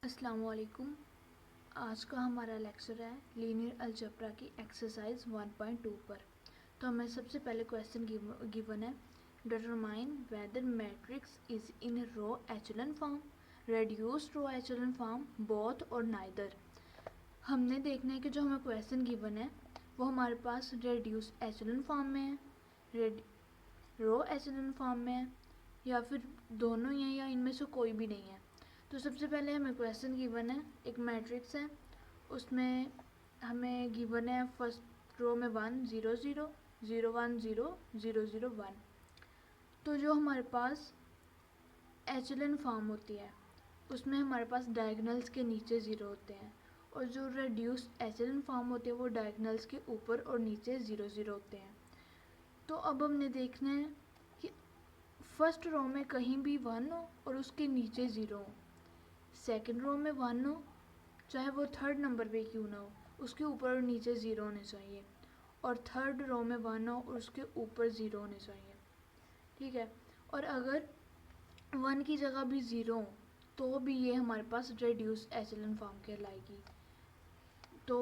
अस्सलाम वालेकुम। आज का हमारा लेक्चर है लीनियर अलजेब्रा की एक्सरसाइज 1.2 पर। तो हमें सबसे पहले क्वेश्चन गिवन है, determine whether matrix is in row echelon form, reduced row echelon form, both और नाइदर। हमने देखना है कि जो हमें क्वेश्चन गिवन है वो हमारे पास रेड्यूस एचेलन फॉर्म में है, रो एचेलन फॉर्म में है, या फिर दोनों ही हैं, या इनमें से कोई भी नहीं है। तो सबसे पहले हमें क्वेश्चन गिवन है, एक मैट्रिक्स है, उसमें हमें गिवन है फर्स्ट रो में 1 0 0 0 1 0 0 0 1। तो जो हमारे पास एचेलन फॉर्म होती है उसमें हमारे पास डायगोनल्स के नीचे 0 होते हैं, और जो रेड्यूस एचेलन फॉर्म होती है वो डायगोनल्स के ऊपर और नीचे 0 0 होते हैं। तो अब हमने देखना है कि फर्स्ट रो में कहीं भी 1 हो और उसके नीचे 0 हो, सेकंड रो में 1 हो, चाहे वो थर्ड नंबर पे क्यों ना हो, उसके ऊपर और नीचे 0 होने चाहिए, और थर्ड रो में 1 हो और उसके ऊपर 0 होने चाहिए। ठीक है, और अगर 1 की जगह भी 0 हो तो भी ये हमारे पास रेड्यूस एचेलन फॉर्म कहलाएगी। तो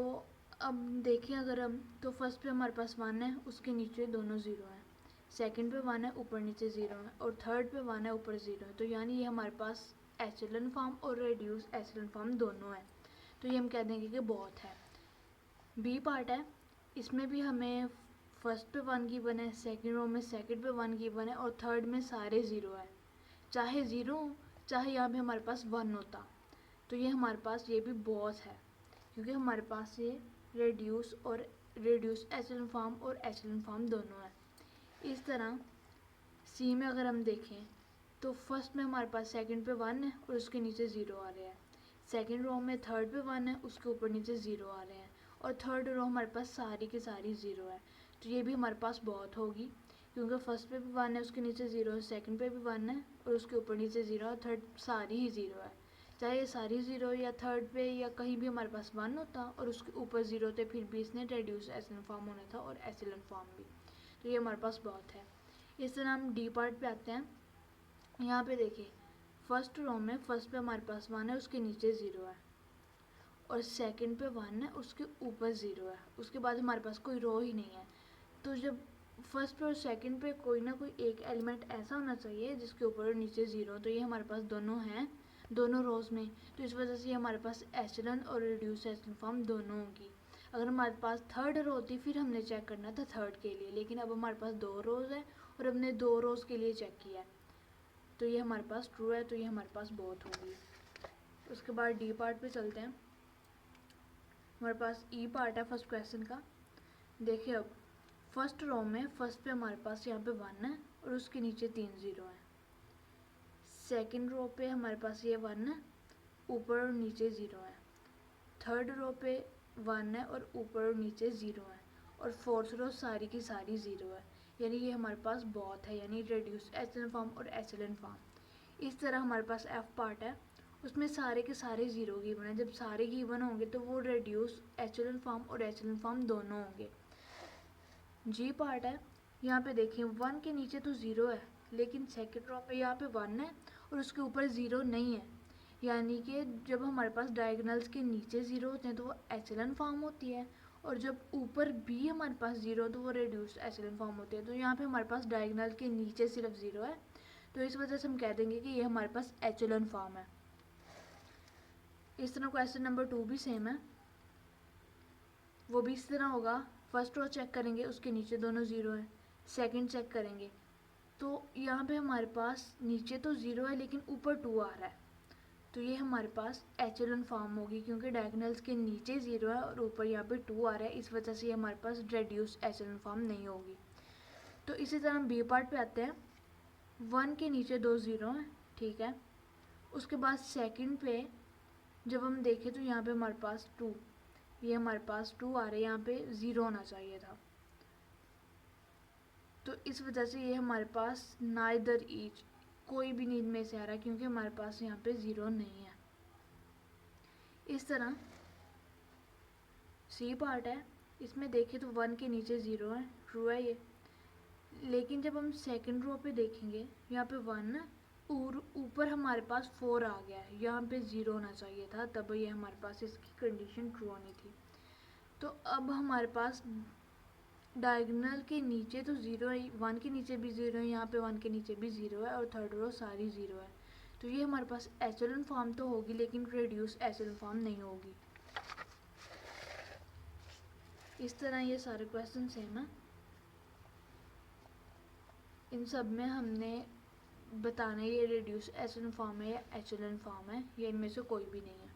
अब देखें, अगर हम तो फर्स्ट पे हमारे पास 1 है, उसके नीचे दोनों 0 हैं, सेकंड पे 1 है, ऊपर नीचे 0 है, और थर्ड पे 1 है, ऊपर 0 है। तो यानी ये हमारे पास एचेलन फॉर्म और रेड्यूस एचेलन फॉर्म दोनों है, तो ये हम कह देंगे कि बहुत है। बी पार्ट है, इसमें भी हमें फर्स्ट पे 1 गिवन है, सेकंड रो में सेकंड पे 1 गिवन है, और थर्ड में सारे 0 है, चाहे 0 हो चाहे यहाँ पे हमारे पास 1 होता, तो ये हमारे पास ये भी बहुत है, क्योंकि हमारे पास ये रेड्यूस एचेलन फॉर्म और एचेलन फॉर्म दोनों है। इस तरह सी में अगर हम देखें तो फर्स्ट में हमारे पास सेकंड पे 1 है और उसके नीचे 0 आ रहे हैं, सेकंड रो में थर्ड पे 1 है, उसके ऊपर नीचे 0 आ रहे हैं, और थर्ड रो हमारे पास सारी की सारी 0 है। तो ये भी हमारे पास बहुत होगी, क्योंकि फर्स्ट पे भी 1 है, उसके नीचे 0 है, सेकंड पे भी 1 है और उसके ऊपर नीचे 0 है, और थर्ड सारी ही 0 है। चाहे ये सारी 0 या थर्ड पे या कहीं भी हमारे पास 1 होता और उसके ऊपर 0 होते, फिर भी इसने रेड्यूस एचेलन फॉर्म होना था, और एचेलन फॉर्म भी। तो ये हमारे पास बहुत है। इस तरह हम डी पार्ट पे आते हैं। यहाँ पे देखिए, फर्स्ट रो में फर्स्ट पे हमारे पास 1 है, उसके नीचे 0 है, और सेकंड पे 1 है, उसके ऊपर 0 है, उसके बाद हमारे पास कोई रो ही नहीं है। तो जब फर्स्ट पे और सेकंड पे कोई ना कोई एक एलिमेंट ऐसा होना चाहिए जिसके ऊपर और नीचे 0, तो ये हमारे पास दोनों हैं, दोनों रोज में। तो इस वजह से हमारे पास एचेलन और रिड्यूस एचेलन फॉर्म दोनों होगी। अगर हमारे पास थर्ड रो होती फिर हमने चेक करना था थर्ड के लिए, लेकिन अब हमारे पास 2 रोज है और हमने 2 रोज के लिए चेक किया है, तो ये हमारे पास ट्रू है, तो ये हमारे पास बहुत होगी। उसके बाद डी पार्ट पे चलते हैं। हमारे पास ई पार्ट है फर्स्ट क्वेश्चन का। देखिए, अब फर्स्ट रो में फर्स्ट पे हमारे पास यहाँ पे 1 है और उसके नीचे 3 0 है, सेकंड रो पे हमारे पास ये 1 है, ऊपर और नीचे 0 है, थर्ड रो पे 1 है और ऊपर और नीचे 0 है, और फोर्थ रो सारी की सारी 0 है, यानी ये हमारे पास बहुत है, यानी रेड्यूस एचेलन फॉर्म और एचेलन फॉर्म। इस तरह हमारे पास एफ पार्ट है, उसमें सारे के सारे 0 गिवन है। जब सारे गिवन होंगे तो वो रेड्यूस एचेलन फॉर्म और एचेलन फॉर्म दोनों होंगे। जी पार्ट है, यहाँ पे देखिए 1 के नीचे तो 0 है, लेकिन सेकंड रो पे यहाँ पे 1 है और उसके ऊपर 0 नहीं है, यानी कि जब हमारे पास डायगोनल्स के नीचे 0 होते हैं तो वो एचेलन फॉर्म होती है, और जब ऊपर भी हमारे पास 0 तो वो रेड्यूस्ड एचेलन फॉर्म होती है। तो यहाँ पे हमारे पास डायगोनल के नीचे सिर्फ 0 है, तो इस वजह से हम कह देंगे कि ये हमारे पास एचेलन फॉर्म है। इस तरह क्वेश्चन नंबर 2 भी सेम है, वो भी इस तरह होगा। फर्स्ट रो चेक करेंगे, उसके नीचे दोनों 0 है, सेकंड चेक करेंगे तो यहाँ पे हमारे पास नीचे तो 0 है लेकिन ऊपर 2 आ रहा है, तो ये हमारे पास एचेलन फॉर्म होगी, क्योंकि डायगोनल्स के नीचे 0 है और ऊपर यहाँ पे 2 आ रहा है, इस वजह से ये हमारे पास रेड्यूस एचेलन फॉर्म नहीं होगी। तो इसी तरह हम बी पार्ट पे आते हैं। 1 के नीचे 2 0 हैं, ठीक है। उसके बाद सेकंड पे जब हम देखें तो यहाँ पे हमारे पास 2, ये हमारे पास 2 आ रहे हैं, यहाँ पे 0 होना चाहिए था, तो इस वजह से ये हमारे पास नाइदर ईच, कोई भी नींद में से आ रहा है, क्योंकि हमारे पास यहाँ पे 0 नहीं है। इस तरह सी पार्ट है, इसमें देखें तो 1 के नीचे 0 है, ट्रू है ये, लेकिन जब हम सेकंड रो पे देखेंगे यहाँ पे 1 है और ऊपर हमारे पास 4 आ गया है, यहाँ पे 0 होना चाहिए था, तब ये हमारे पास इसकी कंडीशन ट्रू होनी थी। तो अब हमारे पास डायगोनल के नीचे तो 0 है, 1 के नीचे भी 0 है, यहाँ पे 1 के नीचे भी 0 है, और थर्ड रो सारी 0 है। तो ये हमारे पास एचेलॉन फॉर्म तो होगी, लेकिन रिड्यूस एचेलॉन फॉर्म नहीं होगी। इस तरह ये सारे क्वेश्चन सेम है। इन सब में हमने बताना ये रिड्यूस एचेलॉन फॉर्म है या एचेलॉन फॉर्म है, ये इनमें से कोई भी नहीं है।